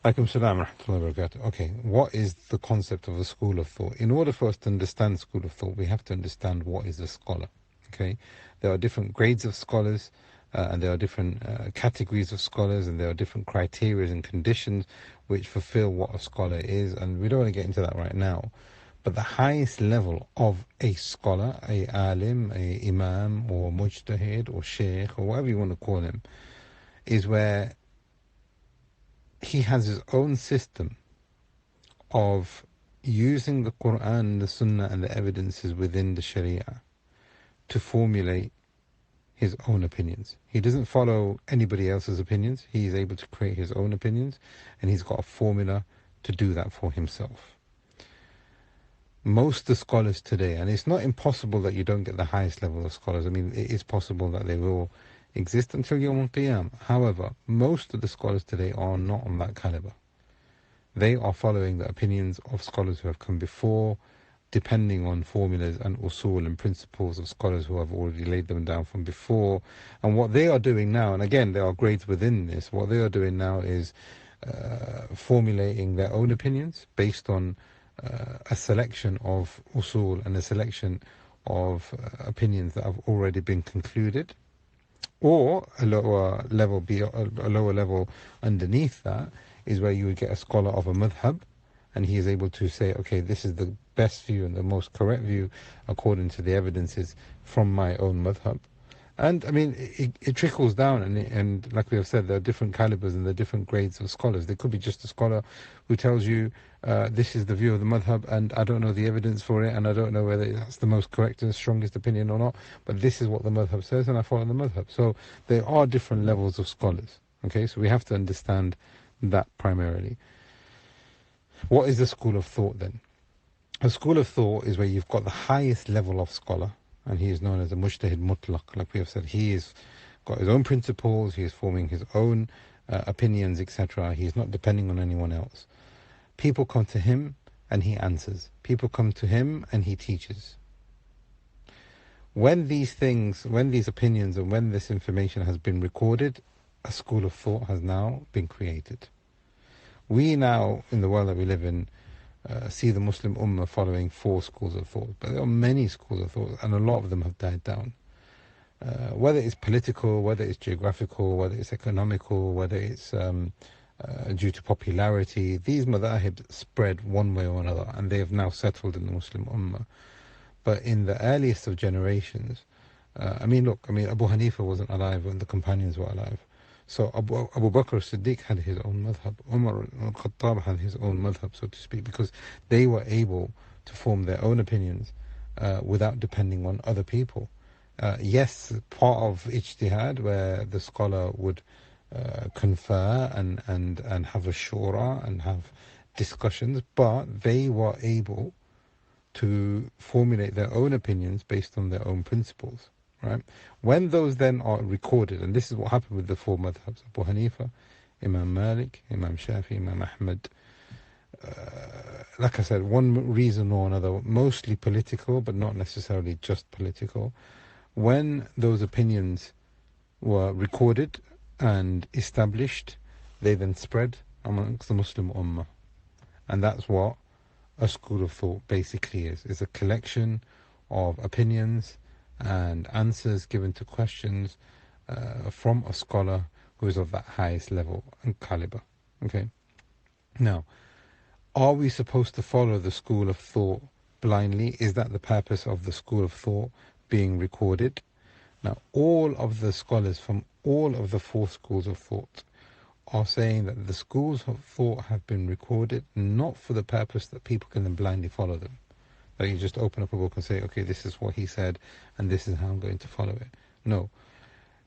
Alaikum salam wa rahmatullahi wa barakatuh. Okay, what is the concept of a school of thought? In order for us to understand school of thought, we have to understand what is a scholar. Okay, there are different grades of scholars, and there are different categories of scholars, and there are different criteria and conditions which fulfill what a scholar is, and we don't want to get into that right now. But the highest level of a scholar, a alim, a imam, or mujtahid, or sheikh, or whatever you want to call him, is where he has his own system of using the Quran, the Sunnah, and the evidences within the Sharia to formulate his own opinions. He doesn't follow anybody else's opinions. He is able to create his own opinions, and he's got a formula to do that for himself. Most of the scholars today, and it's not impossible that you don't get the highest level of scholars. I mean, it is possible that they will exist until Yawm al-Qiyam. However, most of the scholars today are not on that caliber. They are following the opinions of scholars who have come before, depending on formulas and usul and principles of scholars who have already laid them down from before. And what they are doing now, and again, there are grades within this, what they are doing now is formulating their own opinions based on a selection of usul and a selection of opinions that have already been concluded. Or a lower level, a lower level underneath that is where you would get a scholar of a madhab, and he is able to say, okay, this is the best view and the most correct view according to the evidences from my own madhab. And I mean, it trickles down, and like we have said, there are different calibers and there are different grades of scholars. There could be just a scholar who tells you, this is the view of the madhab, and I don't know the evidence for it, and I don't know whether that's the most correct and strongest opinion or not, but this is what the madhab says, and I follow the madhab. So there are different levels of scholars. Okay, so we have to understand that primarily. What is the school of thought then? A school of thought is where you've got the highest level of scholar, and he is known as a mujtahid mutlaq. Like we have said, he has got his own principles, he is forming his own opinions, etc. He is not depending on anyone else. People come to him and he answers. People come to him and he teaches. When these things, when these opinions and when this information has been recorded, a school of thought has now been created. We now, in the world that we live in, see the Muslim Ummah following 4 schools of thought, but there are many schools of thought, and a lot of them have died down. Whether it's political, whether it's geographical, whether it's economical, whether it's due to popularity, these madhahib spread one way or another, and they have now settled in the Muslim Ummah. But in the earliest of generations, Abu Hanifa wasn't alive when the companions were alive. So Abu Bakr as-Siddiq had his own madhab. Umar al-Khattab had his own madhab, so to speak, because they were able to form their own opinions without depending on other people. Yes, part of ijtihad, where the scholar would confer and have a shura and have discussions, but they were able to formulate their own opinions based on their own principles. Right? When those then are recorded, and this is what happened with the 4 madhabs, Abu Hanifa, Imam Malik, Imam Shafi, Imam Ahmad, like I said, one reason or another, mostly political, but not necessarily just political. When those opinions were recorded and established, they then spread amongst the Muslim Ummah. And that's what a school of thought basically is. It's a collection of opinions and answers given to questions from a scholar who is of that highest level and caliber. Okay. Now, are we supposed to follow the school of thought blindly? Is that the purpose of the school of thought being recorded? Now, all of the scholars from all of the 4 schools of thought are saying that the schools of thought have been recorded not for the purpose that people can then blindly follow them. That you just open up a book and say, okay, this is what he said, and this is how I'm going to follow it. No.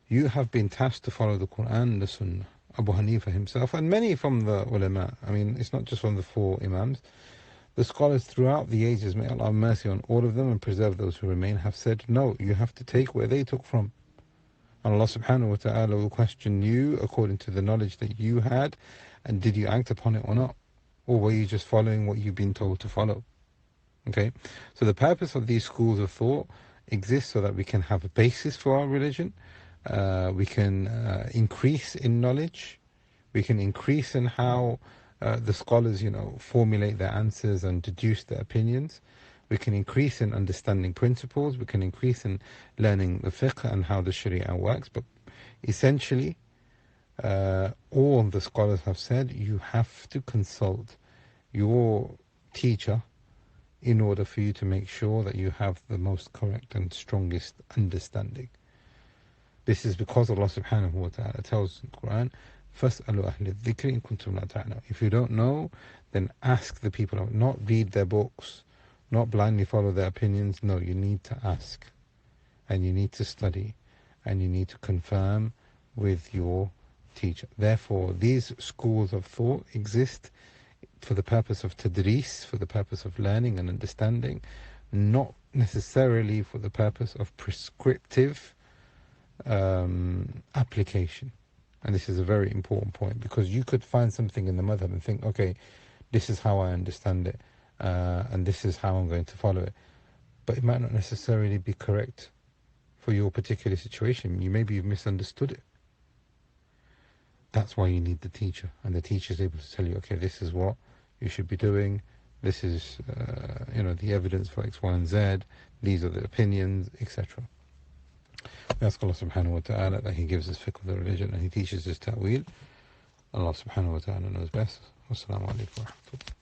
You have been tasked to follow the Quran and the Sunnah. Abu Hanifa himself, and many from the ulama. I mean, it's not just from the 4 imams. The scholars throughout the ages, may Allah have mercy on all of them and preserve those who remain, have said, no, you have to take where they took from. And Allah subhanahu wa ta'ala will question you according to the knowledge that you had, and did you act upon it or not? Or were you just following what you've been told to follow? Okay, so the purpose of these schools of thought exists so that we can have a basis for our religion, we can increase in knowledge, we can increase in how the scholars, formulate their answers and deduce their opinions. We can increase in understanding principles. We can increase in learning the fiqh and how the sharia works. But essentially, all the scholars have said you have to consult your teacher in order for you to make sure that you have the most correct and strongest understanding. This is because Allah subhanahu wa ta'ala tells in the Quran, فَاسْأَلُوا أَهْلِ الذِّكْرِ إِن كُنتُمْ لَا تَعْلَمُونَ. If you don't know, then ask the people, not read their books, not blindly follow their opinions. No, you need to ask, and you need to study, and you need to confirm with your teacher. Therefore, these schools of thought exist for the purpose of tadris, for the purpose of learning and understanding, not necessarily for the purpose of prescriptive application. And this is a very important point, because you could find something in the madhab and think, okay, this is how I understand it, and this is how I'm going to follow it. But it might not necessarily be correct for your particular situation. Maybe you've misunderstood it. That's why you need the teacher, and the teacher is able to tell you, okay, this is what you should be doing, this is the evidence for X, Y, and Z, these are the opinions, etc. We ask Allah subhanahu wa ta'ala that He gives us fiqh of the religion and He teaches us ta'wil. Allah subhanahu wa ta'ala knows best. Wassalamu alaikum wa rahmatullah.